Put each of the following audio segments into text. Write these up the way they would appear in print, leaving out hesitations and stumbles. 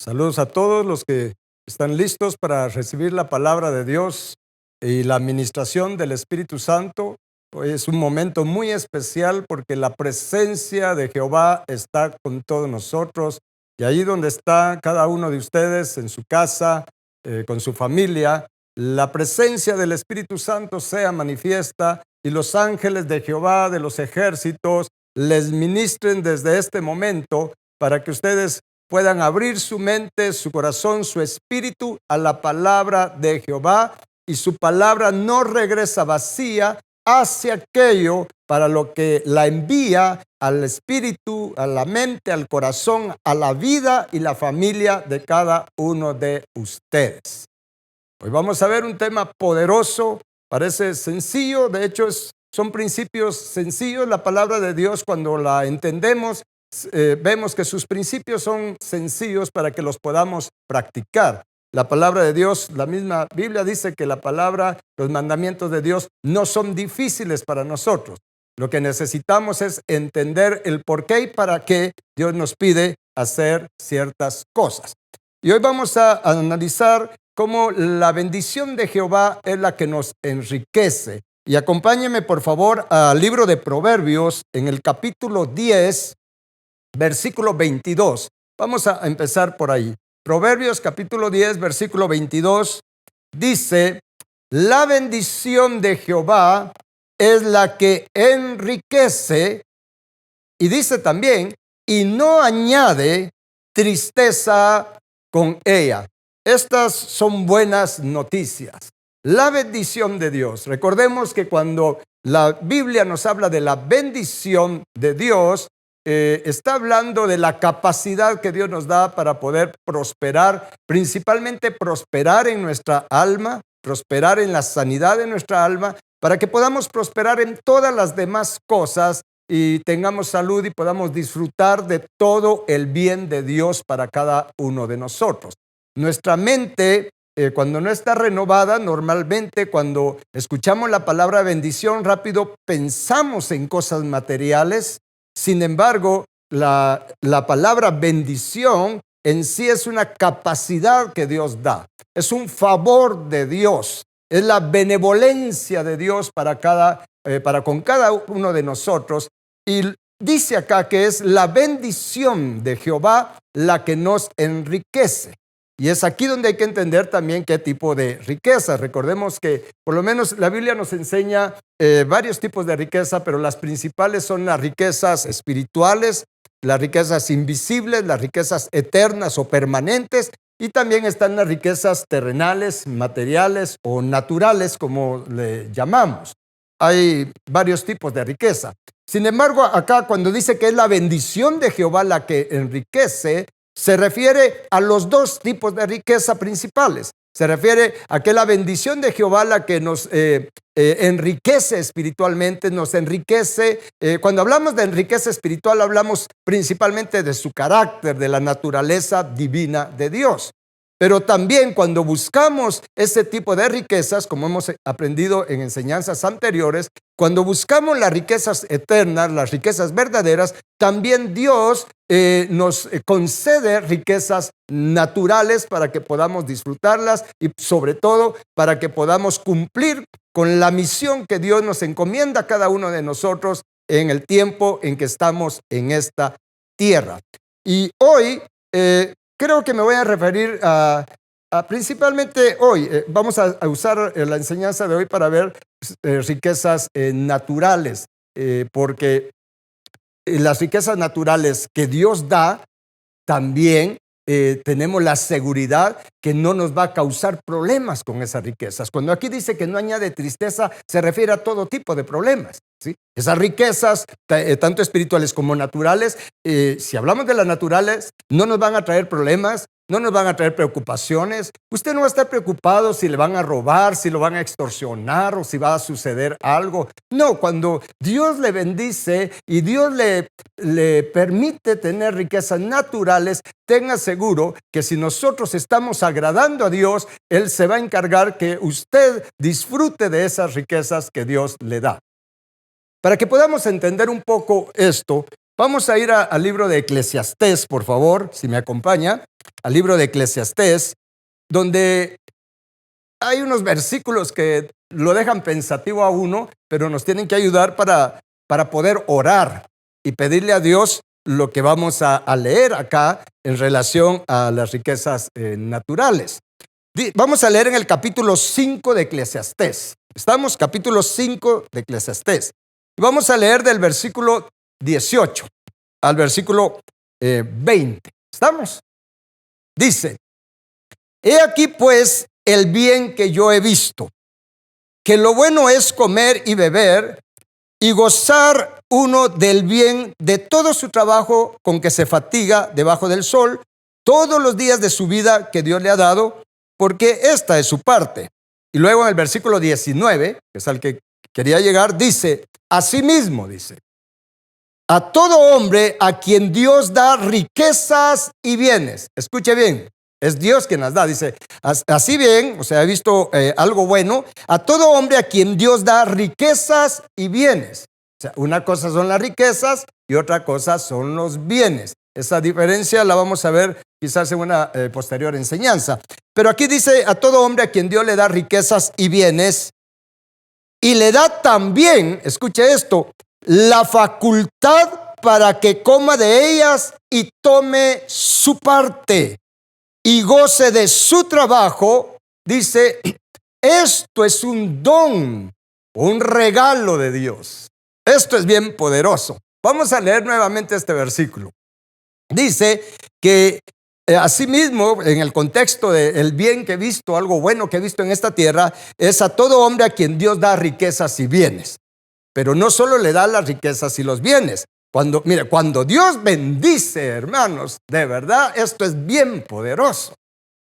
Saludos a todos los que están listos para recibir la palabra de Dios y la administración del Espíritu Santo. Hoy es un momento muy especial porque la presencia de Jehová está con todos nosotros. Y ahí donde está cada uno de ustedes, en su casa, con su familia, la presencia del Espíritu Santo sea manifiesta y los ángeles de Jehová de los ejércitos les ministren desde este momento para que ustedes puedan abrir su mente, su corazón, su espíritu a la palabra de Jehová, y su palabra no regresa vacía hacia aquello para lo que la envía al espíritu, a la mente, al corazón, a la vida y la familia de cada uno de ustedes. Hoy vamos a ver un tema poderoso, parece sencillo, de hecho son principios sencillos. La palabra de Dios, cuando la entendemos, vemos que sus principios son sencillos para que los podamos practicar. La palabra de Dios, la misma Biblia dice que la palabra, los mandamientos de Dios no son difíciles para nosotros. Lo que necesitamos es entender el por qué y para qué Dios nos pide hacer ciertas cosas. Y hoy vamos a analizar cómo la bendición de Jehová es la que nos enriquece. Y acompáñenme por favor al libro de Proverbios en el capítulo 10, versículo 22. Vamos a empezar por ahí. Proverbios capítulo 10, versículo 22 dice: la bendición de Jehová es la que enriquece, y dice también, y no añade tristeza con ella. Estas son buenas noticias. La bendición de Dios. Recordemos que cuando la Biblia nos habla de la bendición de Dios, está hablando de la capacidad que Dios nos da para poder prosperar, principalmente prosperar en nuestra alma, prosperar en la sanidad de nuestra alma, para que podamos prosperar en todas las demás cosas y tengamos salud y podamos disfrutar de todo el bien de Dios para cada uno de nosotros. Nuestra mente, cuando no está renovada, normalmente cuando escuchamos la palabra bendición, rápido pensamos en cosas materiales. Sin embargo, la palabra bendición en sí es una capacidad que Dios da. Es un favor de Dios. Es la benevolencia de Dios para con cada uno de nosotros. Y dice acá que es la bendición de Jehová la que nos enriquece. Y es aquí donde hay que entender también qué tipo de riqueza. Recordemos que por lo menos la Biblia nos enseña varios tipos de riqueza, pero las principales son las riquezas espirituales, las riquezas invisibles, las riquezas eternas o permanentes, y también están las riquezas terrenales, materiales o naturales, como le llamamos. Hay varios tipos de riqueza. Sin embargo, acá cuando dice que es la bendición de Jehová la que enriquece, se refiere a los dos tipos de riqueza principales. Se refiere a que la bendición de Jehová la que nos enriquece espiritualmente, nos enriquece. Cuando hablamos de riqueza espiritual, hablamos principalmente de su carácter, de la naturaleza divina de Dios. Pero también cuando buscamos ese tipo de riquezas, como hemos aprendido en enseñanzas anteriores, cuando buscamos las riquezas eternas, las riquezas verdaderas, también Dios nos concede riquezas naturales para que podamos disfrutarlas y sobre todo para que podamos cumplir con la misión que Dios nos encomienda a cada uno de nosotros en el tiempo en que estamos en esta tierra. Y hoy creo que me voy a referir principalmente hoy, vamos a usar la enseñanza de hoy para ver riquezas naturales, porque las riquezas naturales que Dios da, también tenemos la seguridad que no nos va a causar problemas con esas riquezas. Cuando aquí dice que no añade tristeza, se refiere a todo tipo de problemas, ¿sí? Esas riquezas, tanto espirituales como naturales, si hablamos de las naturales, no nos van a traer problemas, no nos van a traer preocupaciones. Usted no va a estar preocupado si le van a robar, si lo van a extorsionar o si va a suceder algo. No, cuando Dios le bendice y Dios le permite tener riquezas naturales, tenga seguro que si nosotros estamos agradando a Dios, Él se va a encargar que usted disfrute de esas riquezas que Dios le da. Para que podamos entender un poco esto, Vamos a ir al libro de Eclesiastés, por favor, si me acompaña, al libro de Eclesiastés, donde hay unos versículos que lo dejan pensativo a uno, pero nos tienen que ayudar para poder orar y pedirle a Dios lo que vamos a leer acá en relación a las riquezas naturales. Vamos a leer en el capítulo 5 de Eclesiastés. Estamos, capítulo 5 de Eclesiastés. Vamos a leer del versículo 18 al versículo 20. ¿Estamos? Dice: He aquí pues el bien que yo he visto, que lo bueno es comer y beber y gozar uno del bien de todo su trabajo con que se fatiga debajo del sol todos los días de su vida que Dios le ha dado, porque esta es su parte. Y luego en el versículo 19, que es al que quería llegar, dice: Asimismo, dice, a todo hombre a quien Dios da riquezas y bienes. Escuche bien, es Dios quien las da. Dice, así bien, o sea, he visto algo bueno, a todo hombre a quien Dios da riquezas y bienes. O sea, una cosa son las riquezas y otra cosa son los bienes. Esa diferencia la vamos a ver quizás en una posterior enseñanza. Pero aquí dice: a todo hombre a quien Dios le da riquezas y bienes, y le da también, escuche esto, la facultad para que coma de ellas y tome su parte y goce de su trabajo. Dice, esto es un don, un regalo de Dios. Esto es bien poderoso. Vamos a leer nuevamente este versículo. Dice que asimismo, en el contexto del bien que he visto, algo bueno que he visto en esta tierra, es a todo hombre a quien Dios da riquezas y bienes. Pero no solo le da las riquezas y los bienes. Cuando Dios bendice, hermanos, de verdad, esto es bien poderoso.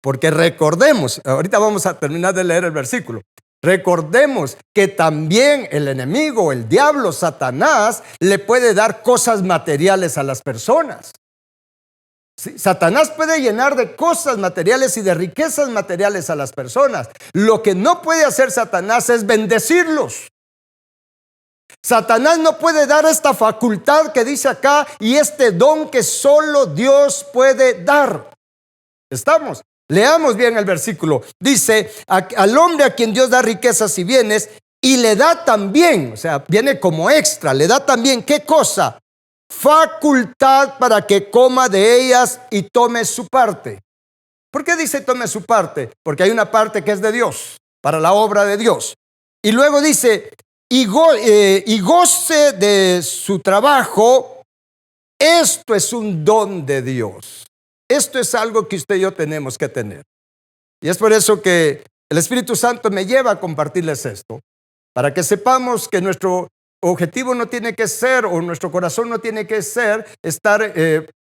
Porque recordemos, ahorita vamos a terminar de leer el versículo. Recordemos que también el enemigo, el diablo, Satanás, le puede dar cosas materiales a las personas. ¿Sí? Satanás puede llenar de cosas materiales y de riquezas materiales a las personas. Lo que no puede hacer Satanás es bendecirlos. Satanás no puede dar esta facultad que dice acá y este don que solo Dios puede dar. ¿Estamos? Leamos bien el versículo. Dice, al hombre a quien Dios da riquezas y bienes, y le da también, o sea, viene como extra, le da también, ¿qué cosa? Facultad para que coma de ellas y tome su parte. ¿Por qué dice tome su parte? Porque hay una parte que es de Dios, para la obra de Dios. Y luego dice, y goce de su trabajo. Esto es un don de Dios. Esto es algo que usted y yo tenemos que tener. Y es por eso que el Espíritu Santo me lleva a compartirles esto, para que sepamos que nuestro objetivo no tiene que ser, o nuestro corazón no tiene que ser, estar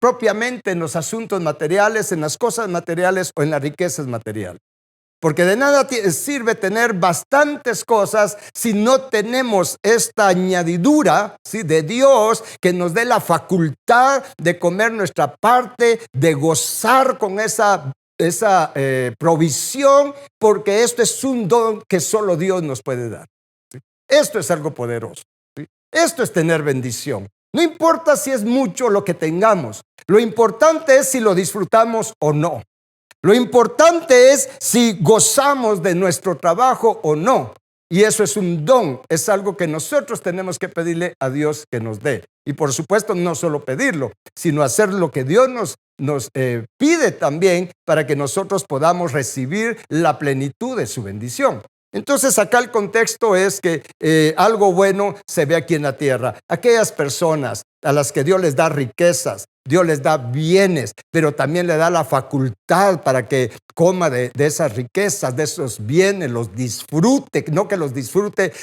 propiamente en los asuntos materiales, en las cosas materiales o en las riquezas materiales. Porque de nada sirve tener bastantes cosas si no tenemos esta añadidura, ¿sí?, de Dios, que nos dé la facultad de comer nuestra parte, de gozar con esa provisión, porque esto es un don que solo Dios nos puede dar. ¿Sí? Esto es algo poderoso. ¿Sí? Esto es tener bendición. No importa si es mucho lo que tengamos, lo importante es si lo disfrutamos o no. Lo importante es si gozamos de nuestro trabajo o no. Y eso es un don, es algo que nosotros tenemos que pedirle a Dios que nos dé. Y por supuesto, no solo pedirlo, sino hacer lo que Dios nos pide también para que nosotros podamos recibir la plenitud de su bendición. Entonces acá el contexto es que algo bueno se ve aquí en la tierra. Aquellas personas a las que Dios les da riquezas, Dios les da bienes, pero también le da la facultad para que coma de esas riquezas, de esos bienes, los disfrute, no que los disfrute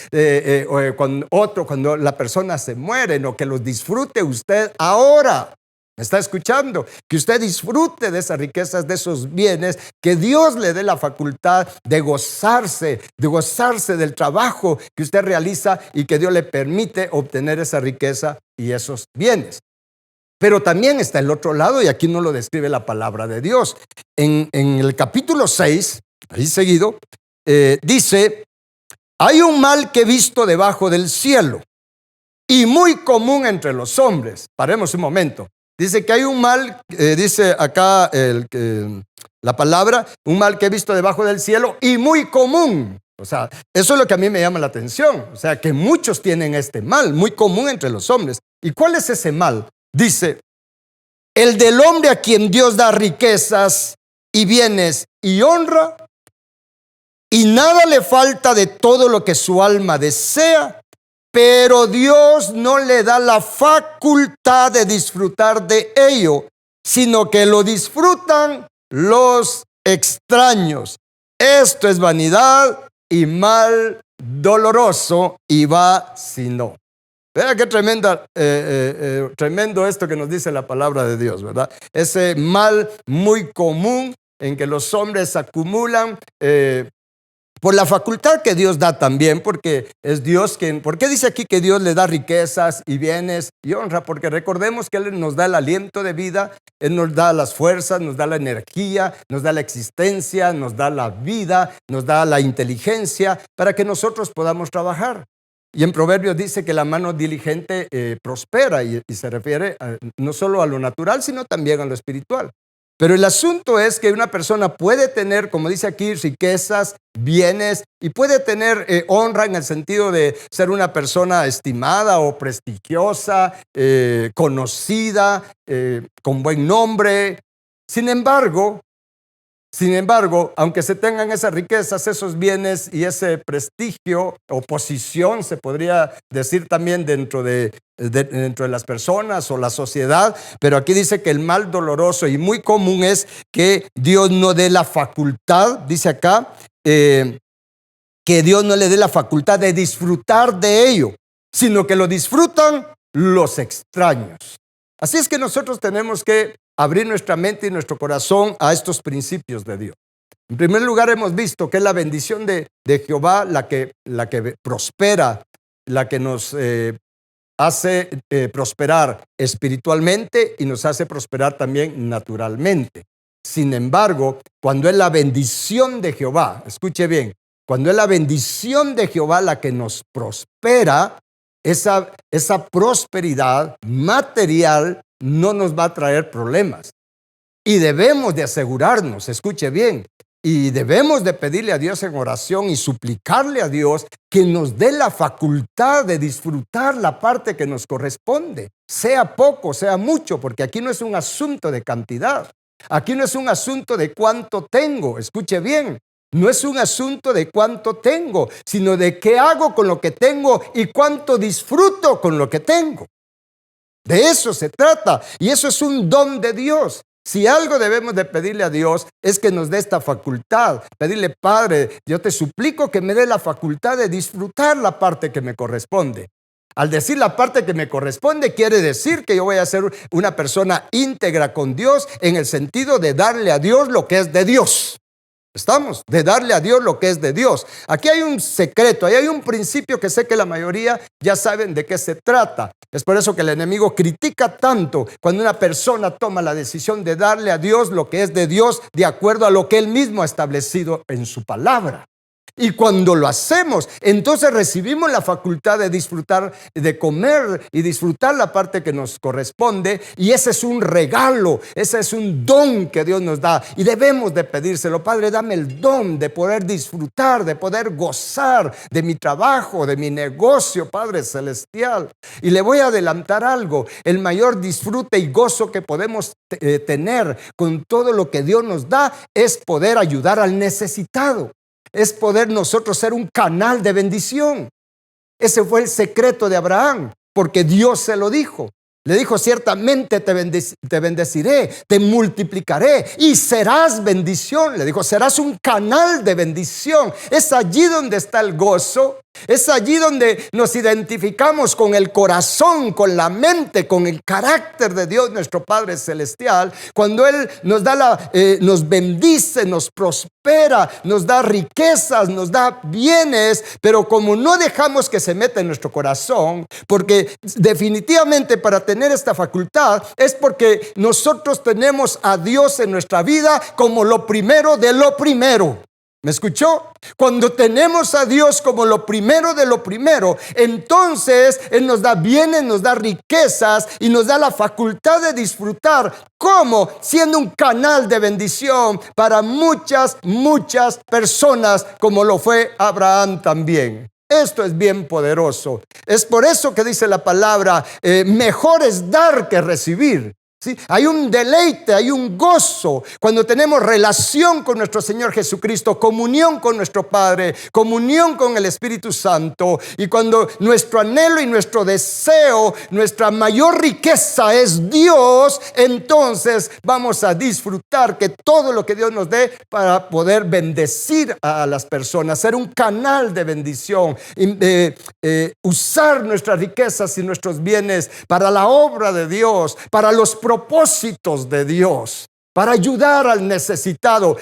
cuando la persona se muere, no, que los disfrute usted ahora. ¿Me está escuchando? Que usted disfrute de esas riquezas, de esos bienes, que Dios le dé la facultad de gozarse del trabajo que usted realiza y que Dios le permite obtener esa riqueza y esos bienes. Pero también está el otro lado, y aquí no lo describe la palabra de Dios. En el capítulo 6, ahí seguido, dice, hay un mal que he visto debajo del cielo, y muy común entre los hombres. Paremos un momento. Dice que hay un mal, dice acá la palabra, un mal que he visto debajo del cielo y muy común. O sea, eso es lo que a mí me llama la atención. O sea, que muchos tienen este mal, muy común entre los hombres. ¿Y cuál es ese mal? Dice, el del hombre a quien Dios da riquezas y bienes y honra, y nada le falta de todo lo que su alma desea, pero Dios no le da la facultad de disfrutar de ello, sino que lo disfrutan los extraños. Esto es vanidad y mal doloroso, y va si no. Vea qué tremendo esto que nos dice la palabra de Dios, ¿verdad? Ese mal muy común en que los hombres acumulan por la facultad que Dios da también, porque es Dios quien. ¿Por qué dice aquí que Dios le da riquezas y bienes y honra? Porque recordemos que Él nos da el aliento de vida, Él nos da las fuerzas, nos da la energía, nos da la existencia, nos da la vida, nos da la inteligencia para que nosotros podamos trabajar. Y en Proverbios dice que la mano diligente prospera, y se refiere no solo a lo natural, sino también a lo espiritual. Pero el asunto es que una persona puede tener, como dice aquí, riquezas, bienes, y puede tener honra en el sentido de ser una persona estimada o prestigiosa, conocida, con buen nombre. Sin embargo, aunque se tengan esas riquezas, esos bienes y ese prestigio o posición, se podría decir también dentro de las personas o la sociedad, pero aquí dice que el mal doloroso y muy común es que Dios no dé la facultad, dice acá, que Dios no le dé la facultad de disfrutar de ello, sino que lo disfrutan los extraños. Así es que nosotros tenemos que abrir nuestra mente y nuestro corazón a estos principios de Dios. En primer lugar, hemos visto que es la bendición de Jehová la que prospera, la que nos hace prosperar espiritualmente y nos hace prosperar también naturalmente. Sin embargo, cuando es la bendición de Jehová, escuche bien, cuando es la bendición de Jehová la que nos prospera, esa prosperidad material no nos va a traer problemas. Y debemos de asegurarnos, escuche bien, y debemos de pedirle a Dios en oración y suplicarle a Dios que nos dé la facultad de disfrutar la parte que nos corresponde, sea poco, sea mucho, porque aquí no es un asunto de cantidad, aquí no es un asunto de cuánto tengo, escuche bien. No es un asunto de cuánto tengo, sino de qué hago con lo que tengo y cuánto disfruto con lo que tengo. De eso se trata, y eso es un don de Dios. Si algo debemos de pedirle a Dios es que nos dé esta facultad. Pedirle, Padre, yo te suplico que me dé la facultad de disfrutar la parte que me corresponde. Al decir la parte que me corresponde, quiere decir que yo voy a ser una persona íntegra con Dios, en el sentido de darle a Dios lo que es de Dios. ¿Estamos? De darle a Dios lo que es de Dios. Aquí hay un secreto, ahí hay un principio que sé que la mayoría ya saben de qué se trata. Es por eso que el enemigo critica tanto cuando una persona toma la decisión de darle a Dios lo que es de Dios, de acuerdo a lo que Él mismo ha establecido en su palabra. Y cuando lo hacemos, entonces recibimos la facultad de disfrutar, de comer y disfrutar la parte que nos corresponde. Y ese es un regalo, ese es un don que Dios nos da. Y debemos de pedírselo. Padre, dame el don de poder disfrutar, de poder gozar de mi trabajo, de mi negocio, Padre Celestial. Y le voy a adelantar algo. El mayor disfrute y gozo que podemos tener con todo lo que Dios nos da es poder ayudar al necesitado. Es poder nosotros ser un canal de bendición. Ese fue el secreto de Abraham, porque Dios se lo dijo. Le dijo, ciertamente te bendeciré, te multiplicaré y serás bendición. Le dijo, serás un canal de bendición. Es allí donde está el gozo. Es allí donde nos identificamos con el corazón, con la mente, con el carácter de Dios, nuestro Padre Celestial. Cuando Él nos da nos bendice, nos prospera, nos da riquezas, nos da bienes, pero como no dejamos que se meta en nuestro corazón, porque definitivamente para tener esta facultad es porque nosotros tenemos a Dios en nuestra vida como lo primero de lo primero. ¿Me escuchó? Cuando tenemos a Dios como lo primero de lo primero, entonces Él nos da bienes, nos da riquezas y nos da la facultad de disfrutar. ¿Cómo? Siendo un canal de bendición para muchas personas, como lo fue Abraham también. Esto es bien poderoso. Es por eso que dice la palabra, mejor es dar que recibir. ¿Sí? Hay un deleite, hay un gozo cuando tenemos relación con nuestro Señor Jesucristo, comunión con nuestro Padre, comunión con el Espíritu Santo, y cuando nuestro anhelo y nuestro deseo, nuestra mayor riqueza es Dios, entonces vamos a disfrutar que todo lo que Dios nos dé para poder bendecir a las personas, ser un canal de bendición, usar nuestras riquezas y nuestros bienes para la obra de Dios, para los propósitos de Dios, para ayudar al necesitado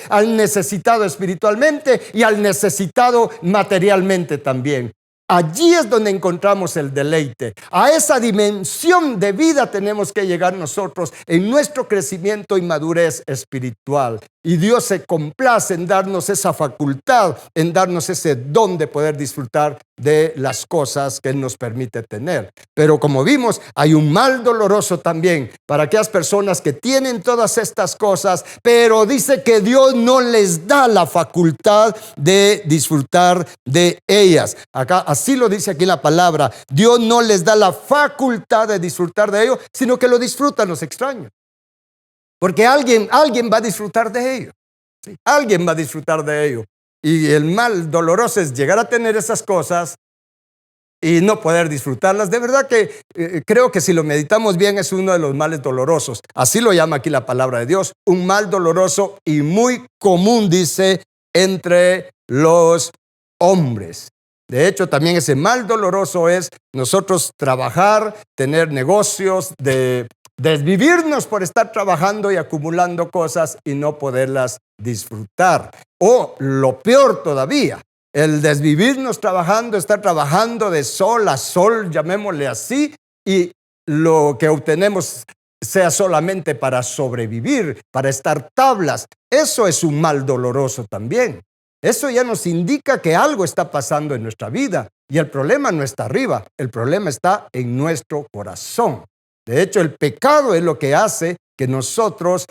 espiritualmente y al necesitado materialmente también. Allí es donde encontramos el deleite. A esa dimensión de vida tenemos que llegar nosotros en nuestro crecimiento y madurez espiritual. Y Dios se complace en darnos esa facultad, en darnos ese don de poder disfrutar de las cosas que Él nos permite tener. Pero como vimos, hay un mal doloroso también para aquellas personas que tienen todas estas cosas, pero dice que Dios no les da la facultad de disfrutar de ellas. Acá, así lo dice aquí la palabra. Dios no les da la facultad de disfrutar de ello, sino que lo disfrutan los extraños. Porque alguien va a disfrutar de ello. ¿Sí? Alguien va a disfrutar de ello. Y el mal doloroso es llegar a tener esas cosas y no poder disfrutarlas. De verdad que creo que si lo meditamos bien es uno de los males dolorosos. Así lo llama aquí la palabra de Dios. Un mal doloroso y muy común, dice, entre los hombres. De hecho, también ese mal doloroso es nosotros trabajar, tener negocios, desvivirnos por estar trabajando y acumulando cosas y no poderlas disfrutar. O lo peor todavía, el desvivirnos trabajando, estar trabajando de sol a sol, llamémosle así, y lo que obtenemos sea solamente para sobrevivir, para estar tablas. Eso es un mal doloroso también. Eso ya nos indica que algo está pasando en nuestra vida y el problema no está arriba, el problema está en nuestro corazón. De hecho, el pecado es lo que hace que nosotros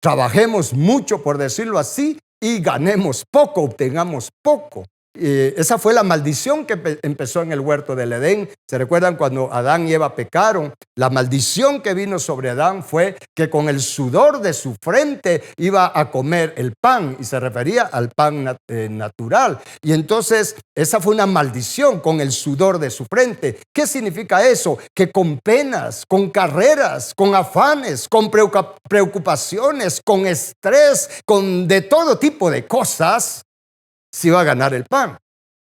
trabajemos mucho, por decirlo así, y ganemos poco, obtengamos poco. Esa fue la maldición que empezó en el huerto del Edén. ¿Se recuerdan cuando Adán y Eva pecaron? La maldición que vino sobre Adán fue que con el sudor de su frente iba a comer el pan, y se refería al pan natural. Y entonces esa fue una maldición, con el sudor de su frente. ¿Qué significa eso? Que con penas, con carreras, con afanes, con preocupaciones, con estrés, con de todo tipo de cosas, si va a ganar el pan.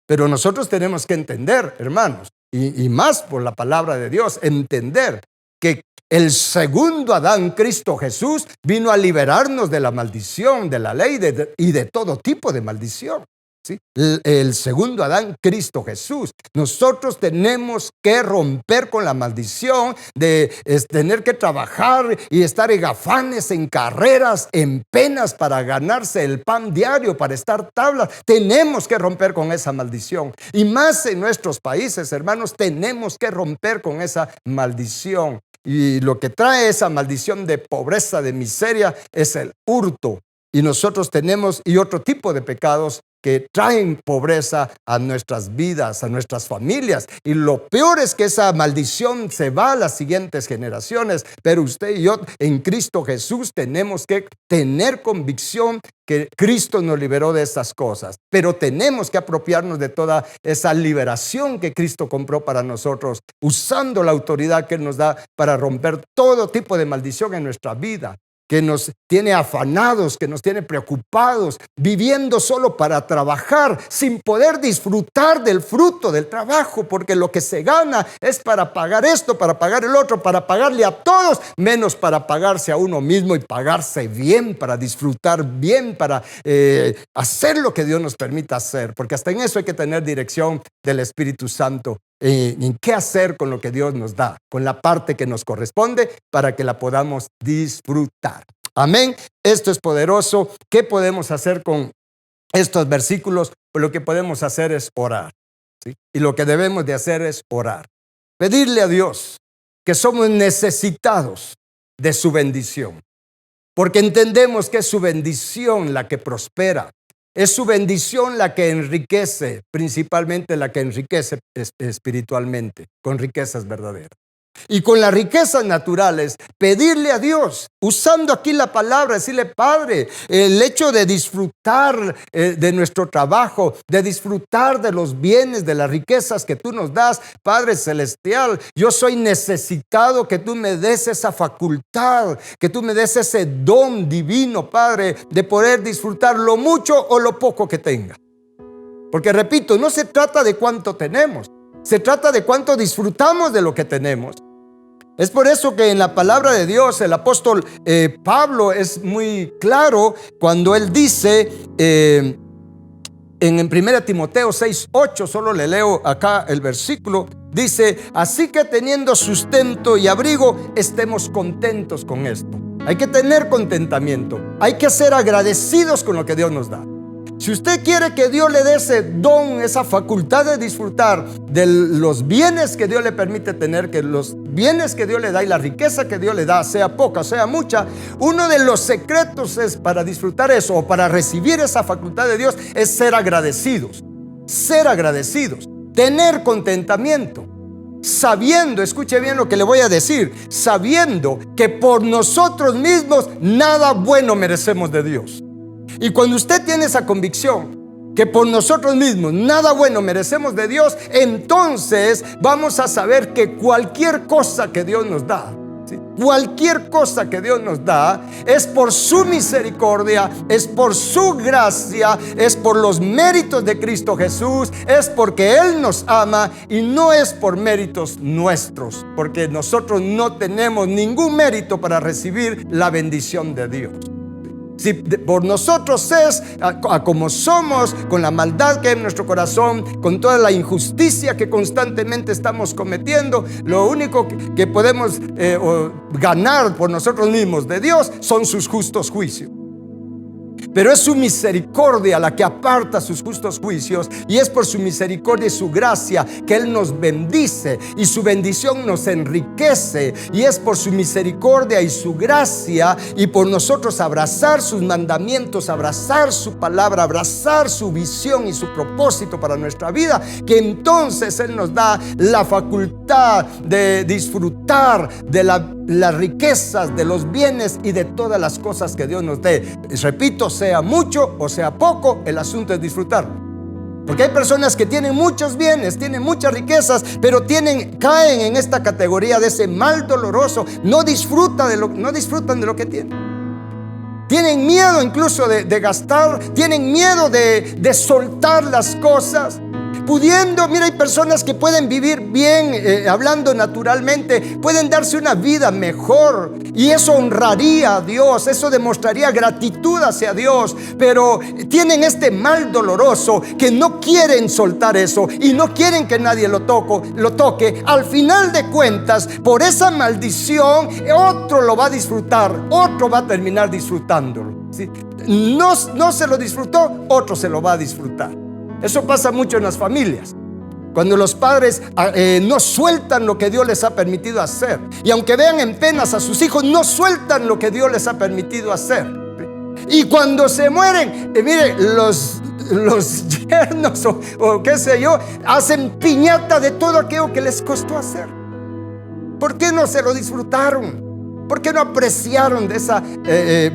Pero nosotros tenemos que entender, hermanos, y más por la palabra de Dios, entender que el segundo Adán, Cristo Jesús, vino a liberarnos de la maldición, de la ley y de todo tipo de maldición. ¿Sí? El segundo Adán, Cristo Jesús. Nosotros tenemos que romper con la maldición de tener que trabajar y estar en afanes, en carreras, en penas para ganarse el pan diario, para estar tablas. Tenemos que romper con esa maldición. Y más en nuestros países, hermanos, tenemos que romper con esa maldición. Y lo que trae esa maldición de pobreza, de miseria, es el hurto. Y nosotros tenemos, y otro tipo de pecados que traen pobreza a nuestras vidas, a nuestras familias. Y lo peor es que esa maldición se va a las siguientes generaciones. Pero usted y yo en Cristo Jesús tenemos que tener convicción que Cristo nos liberó de estas cosas. Pero tenemos que apropiarnos de toda esa liberación que Cristo compró para nosotros, usando la autoridad que Él nos da para romper todo tipo de maldición en nuestra vida, que nos tiene afanados, que nos tiene preocupados, viviendo solo para trabajar, sin poder disfrutar del fruto del trabajo, porque lo que se gana es para pagar esto, para pagar el otro, para pagarle a todos, menos para pagarse a uno mismo y pagarse bien, para disfrutar bien, para hacer lo que Dios nos permita hacer, porque hasta en eso hay que tener dirección del Espíritu Santo. En qué hacer con lo que Dios nos da, con la parte que nos corresponde para que la podamos disfrutar. Amén. Esto es poderoso. ¿Qué podemos hacer con estos versículos, pues lo que podemos hacer es orar, ¿sí? Y lo que debemos de hacer es orar. Pedirle a Dios que somos necesitados de su bendición, porque entendemos que es su bendición la que prospera, es su bendición la que enriquece, principalmente la que enriquece espiritualmente, con riquezas verdaderas. Y con las riquezas naturales, pedirle a Dios, usando aquí la palabra, decirle: Padre, el hecho de disfrutar de nuestro trabajo, de disfrutar de los bienes, de las riquezas que tú nos das, Padre Celestial, yo soy necesitado que tú me des esa facultad, que tú me des ese don divino, Padre, de poder disfrutar lo mucho o lo poco que tenga. Porque repito, no se trata de cuánto tenemos, se trata de cuánto disfrutamos de lo que tenemos. Es por eso que en la palabra de Dios el apóstol Pablo es muy claro cuando él dice en 1 Timoteo 6:8, solo le leo acá el versículo, dice: así que teniendo sustento y abrigo, estemos contentos con esto. Hay que tener contentamiento, hay que ser agradecidos con lo que Dios nos da. Si usted quiere que Dios le dé ese don, esa facultad de disfrutar de los bienes que Dios le permite tener, que los bienes que Dios le da y la riqueza que Dios le da, sea poca, sea mucha, uno de los secretos es para disfrutar eso, o para recibir esa facultad de Dios, es ser agradecidos, tener contentamiento, sabiendo, escuche bien lo que le voy a decir, sabiendo que por nosotros mismos nada bueno merecemos de Dios. Y cuando usted tiene esa convicción que por nosotros mismos nada bueno merecemos de Dios, entonces vamos a saber que cualquier cosa que Dios nos da, ¿sí? Cualquier cosa que Dios nos da es por su misericordia, es por su gracia, es por los méritos de Cristo Jesús, es porque Él nos ama y no es por méritos nuestros, porque nosotros no tenemos ningún mérito para recibir la bendición de Dios. Si por nosotros es como somos, con la maldad que hay en nuestro corazón, con toda la injusticia que constantemente estamos cometiendo, lo único que podemos ganar por nosotros mismos de Dios son sus justos juicios. Pero es su misericordia la que aparta sus justos juicios, y es por su misericordia y su gracia que Él nos bendice, y su bendición nos enriquece, y es por su misericordia y su gracia y por nosotros abrazar sus mandamientos, abrazar su palabra, abrazar su visión y su propósito para nuestra vida, que entonces Él nos da la facultad de disfrutar de las riquezas, de los bienes y de todas las cosas que Dios nos dé. Repito, sea mucho o sea poco, el asunto es disfrutar. Porque hay personas que tienen muchos bienes, tienen muchas riquezas, pero caen en esta categoría de ese mal doloroso. No disfrutan de lo que tienen. Tienen miedo incluso de gastar, tienen miedo de soltar las cosas. Mira, hay personas que pueden vivir bien, hablando naturalmente, pueden darse una vida mejor, y eso honraría a Dios, eso demostraría gratitud hacia Dios, pero tienen este mal doloroso que no quieren soltar eso y no quieren que nadie lo toque. Al final de cuentas, por esa maldición, otro lo va a disfrutar, otro va a terminar disfrutándolo, ¿sí? No se lo disfrutó, otro se lo va a disfrutar. Eso pasa mucho en las familias, cuando los padres no sueltan lo que Dios les ha permitido hacer, y aunque vean en penas a sus hijos, no sueltan lo que Dios les ha permitido hacer. Y cuando se mueren, mire, los yernos o qué sé yo, hacen piñata de todo aquello que les costó hacer. ¿Por qué no se lo disfrutaron? ¿Por qué no apreciaron de esa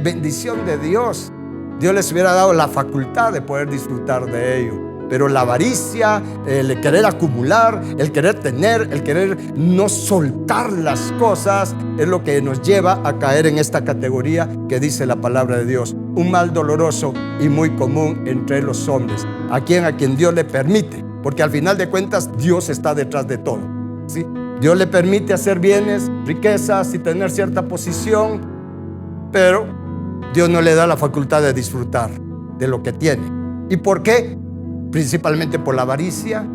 bendición de Dios? Dios les hubiera dado la facultad de poder disfrutar de ello. Pero la avaricia, el querer acumular, el querer tener, el querer no soltar las cosas, es lo que nos lleva a caer en esta categoría que dice la palabra de Dios: un mal doloroso y muy común entre los hombres, a quien Dios le permite, porque al final de cuentas Dios está detrás de todo, ¿sí? Dios le permite hacer bienes, riquezas y tener cierta posición, pero Dios no le da la facultad de disfrutar de lo que tiene. ¿Y por qué? Principalmente por la avaricia,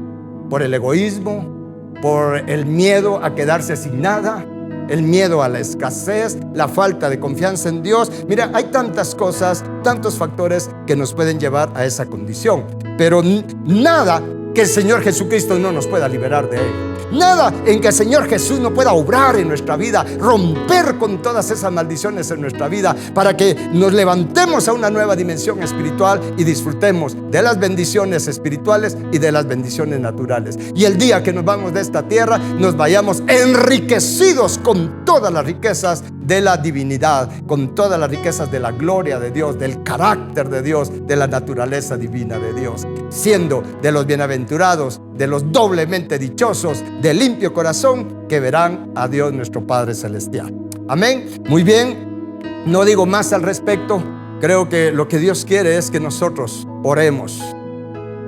por el egoísmo, por el miedo a quedarse sin nada, el miedo a la escasez, la falta de confianza en Dios. Mira, hay tantas cosas tantos factores que nos pueden llevar a esa condición. Pero nada que el Señor Jesucristo no nos pueda liberar de él. Nada en que el Señor Jesús no pueda obrar en nuestra vida, romper con todas esas maldiciones en nuestra vida, para que nos levantemos a una nueva dimensión espiritual y disfrutemos de las bendiciones espirituales y de las bendiciones naturales. Y el día que nos vamos de esta tierra, nos vayamos enriquecidos con todas las riquezas de la divinidad, con todas las riquezas de la gloria de Dios, del carácter de Dios, de la naturaleza divina de Dios, siendo de los bienaventurados, de los doblemente dichosos, de limpio corazón, que verán a Dios nuestro Padre Celestial. Amén. Muy bien, no digo más al respecto. Creo que lo que Dios quiere es que nosotros oremos.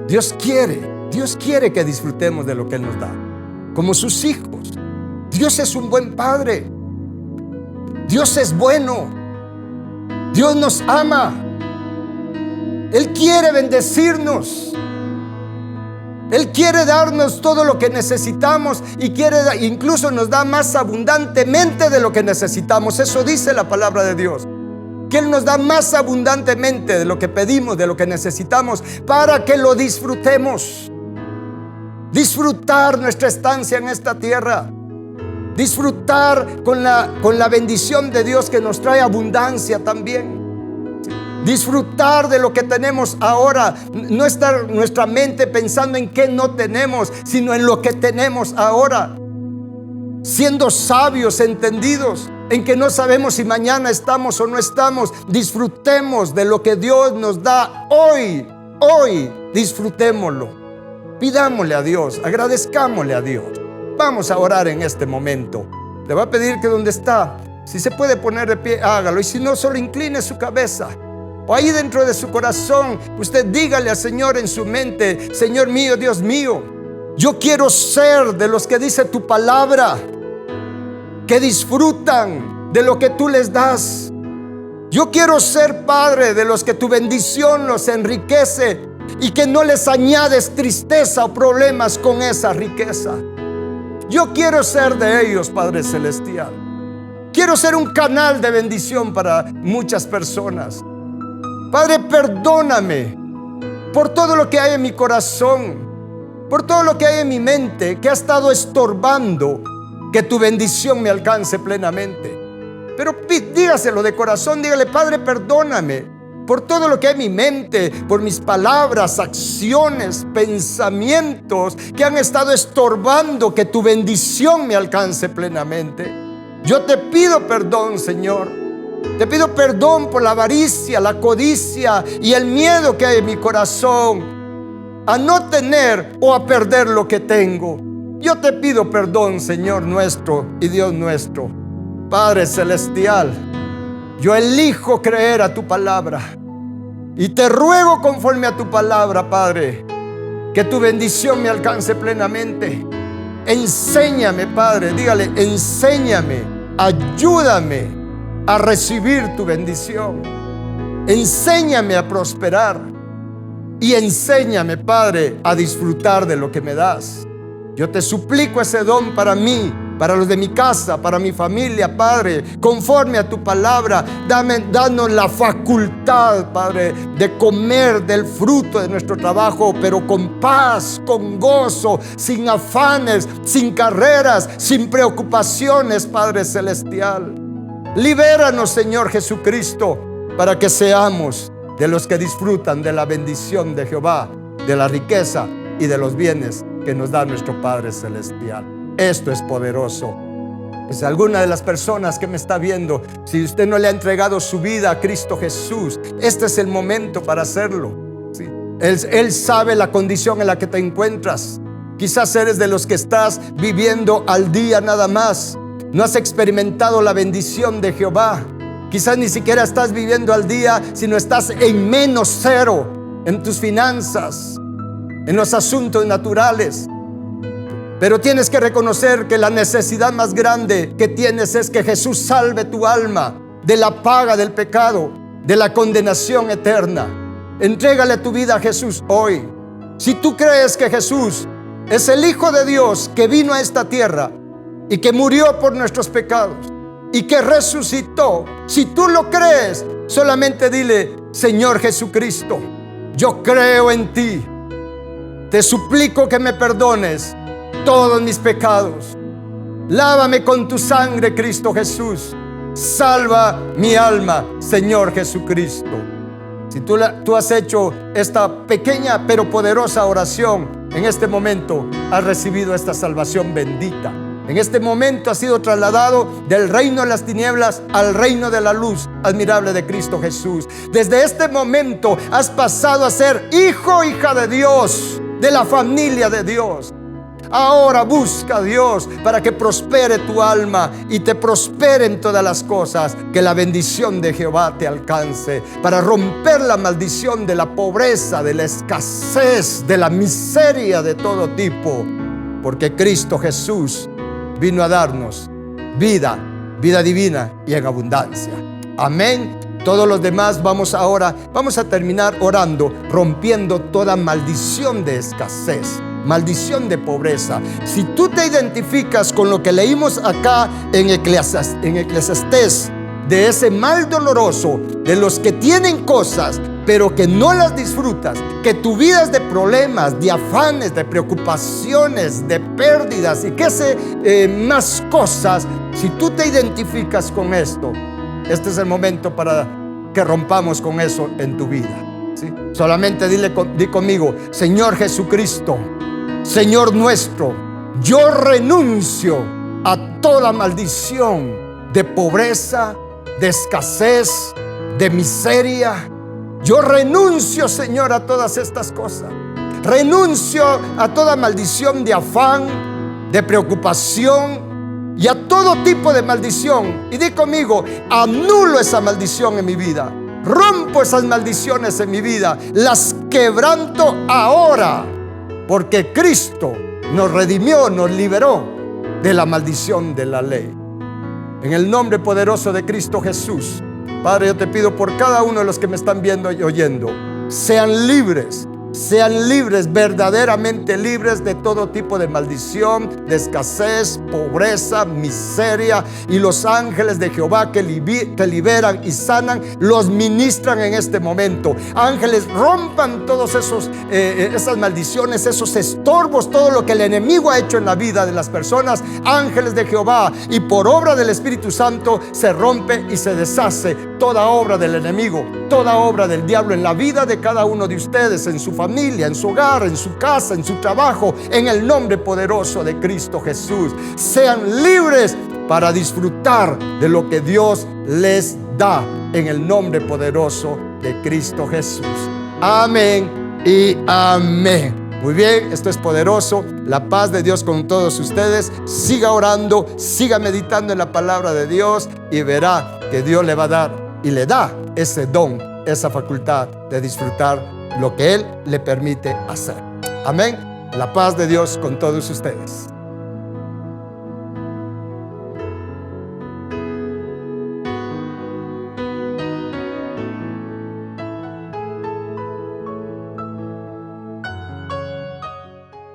Dios quiere que disfrutemos de lo que Él nos da, como sus hijos. Dios es un buen Padre. Dios es bueno. Dios nos ama. Él quiere bendecirnos. Él quiere darnos todo lo que necesitamos y incluso nos da más abundantemente de lo que necesitamos. Eso dice la palabra de Dios, que Él nos da más abundantemente de lo que pedimos, de lo que necesitamos, para que lo disfrutemos. Disfrutar nuestra estancia en esta tierra. Disfrutar con la bendición de Dios, que nos trae abundancia también. Disfrutar de lo que tenemos ahora. No estar nuestra mente pensando en qué no tenemos, sino en lo que tenemos ahora. Siendo sabios, entendidos, en que no sabemos si mañana estamos o no estamos. Disfrutemos de lo que Dios nos da hoy. Hoy disfrutémoslo. Pidámosle a Dios, agradezcámosle a Dios. Vamos a orar en este momento. Le voy a pedir que donde está, si se puede poner de pie, hágalo. Y si no, solo incline su cabeza. O ahí dentro de su corazón, usted dígale al Señor en su mente: Señor mío, Dios mío, yo quiero ser de los que dice tu palabra, que disfrutan de lo que tú les das. Yo quiero ser, Padre, de los que tu bendición los enriquece y que no les añades tristeza o problemas con esa riqueza. Yo quiero ser de ellos, Padre Celestial. Quiero ser un canal de bendición para muchas personas. Padre, perdóname por todo lo que hay en mi corazón, por todo lo que hay en mi mente que ha estado estorbando que tu bendición me alcance plenamente. Pero dígaselo de corazón, dígale: Padre, perdóname por todo lo que hay en mi mente, por mis palabras, acciones, pensamientos que han estado estorbando que tu bendición me alcance plenamente. Yo te pido perdón, Señor. Te pido perdón por la avaricia, la codicia y el miedo que hay en mi corazón a no tener o a perder lo que tengo. Yo te pido perdón, Señor nuestro y Dios nuestro. Padre Celestial, yo elijo creer a tu palabra y te ruego, conforme a tu palabra, Padre, que tu bendición me alcance plenamente. Enséñame, Padre, dígale: enséñame, ayúdame a recibir tu bendición. Enséñame a prosperar y enséñame, Padre, a disfrutar de lo que me das. Yo te suplico ese don para mí, para los de mi casa, para mi familia, Padre, conforme a tu palabra. Danos la facultad, Padre, de comer del fruto de nuestro trabajo, pero con paz, con gozo, sin afanes, sin carreras, sin preocupaciones, Padre Celestial. Libéranos, Señor Jesucristo, para que seamos de los que disfrutan de la bendición de Jehová, de la riqueza y de los bienes que nos da nuestro Padre Celestial. Esto es poderoso. Pues alguna de las personas que me está viendo, si usted no le ha entregado su vida a Cristo Jesús, este es el momento para hacerlo. ¿Sí? Él sabe la condición en la que te encuentras. Quizás eres de los que estás viviendo al día nada más. No has experimentado la bendición de Jehová. Quizás ni siquiera estás viviendo al día, sino estás en -0 en tus finanzas, en los asuntos naturales. Pero tienes que reconocer que la necesidad más grande que tienes es que Jesús salve tu alma de la paga del pecado, de la condenación eterna. Entrégale tu vida a Jesús hoy. Si tú crees que Jesús es el Hijo de Dios que vino a esta tierra y que murió por nuestros pecados y que resucitó, si tú lo crees, solamente dile: Señor Jesucristo, yo creo en ti. Te suplico que me perdones todos mis pecados. Lávame con tu sangre, Cristo Jesús. Salva mi alma, Señor Jesucristo. Si tú has hecho esta pequeña pero poderosa oración, en este momento has recibido esta salvación bendita. En este momento has sido trasladado del reino de las tinieblas al reino de la luz admirable de Cristo Jesús. Desde este momento has pasado a ser hijo, hija de Dios, de la familia de Dios. Ahora busca a Dios para que prospere tu alma y te prospere en todas las cosas. Que la bendición de Jehová te alcance para romper la maldición de la pobreza, de la escasez, de la miseria de todo tipo. Porque Cristo Jesús vino a darnos vida divina y en abundancia. Amén. Todos los demás vamos a terminar orando, rompiendo toda maldición de escasez, maldición de pobreza. Si tú te identificas con lo que leímos acá en Eclesiastés, de ese mal doloroso de los que tienen cosas pero que no las disfrutas, que tu vida es de problemas, de afanes, de preocupaciones, de pérdidas y qué sé más cosas. Si tú te identificas con esto, este es el momento para que rompamos con eso en tu vida, ¿sí? Solamente di conmigo: Señor Jesucristo, Señor nuestro, yo renuncio a toda maldición de pobreza, de escasez, de miseria. Yo renuncio, Señor, a todas estas cosas. Renuncio a toda maldición de afán, de preocupación y a todo tipo de maldición. Y di conmigo: anulo esa maldición en mi vida. Rompo esas maldiciones en mi vida. Las quebranto ahora. Porque Cristo nos redimió, nos liberó de la maldición de la ley. En el nombre poderoso de Cristo Jesús, Padre, yo te pido por cada uno de los que me están viendo y oyendo, sean libres, verdaderamente libres de todo tipo de maldición, de escasez, pobreza, miseria. Y los ángeles de Jehová que te liberan y sanan, los ministran en este momento. Ángeles, rompan todos esas maldiciones, esos estorbos, todo lo que el enemigo ha hecho en la vida de las personas. Ángeles de Jehová, y por obra del Espíritu Santo se rompe y se deshace toda obra del enemigo, toda obra del diablo en la vida de cada uno de ustedes, en su familia, en su hogar, en su casa, en su trabajo, en el nombre poderoso de Cristo Jesús. Sean libres para disfrutar de lo que Dios les da en el nombre poderoso de Cristo Jesús. Amén y amén. Muy bien, esto es poderoso. La paz de Dios con todos ustedes. Siga orando, siga meditando en la palabra de Dios y verá que Dios le va a dar y le da ese don, esa facultad de disfrutar lo que Él le permite hacer. Amén. La paz de Dios con todos ustedes.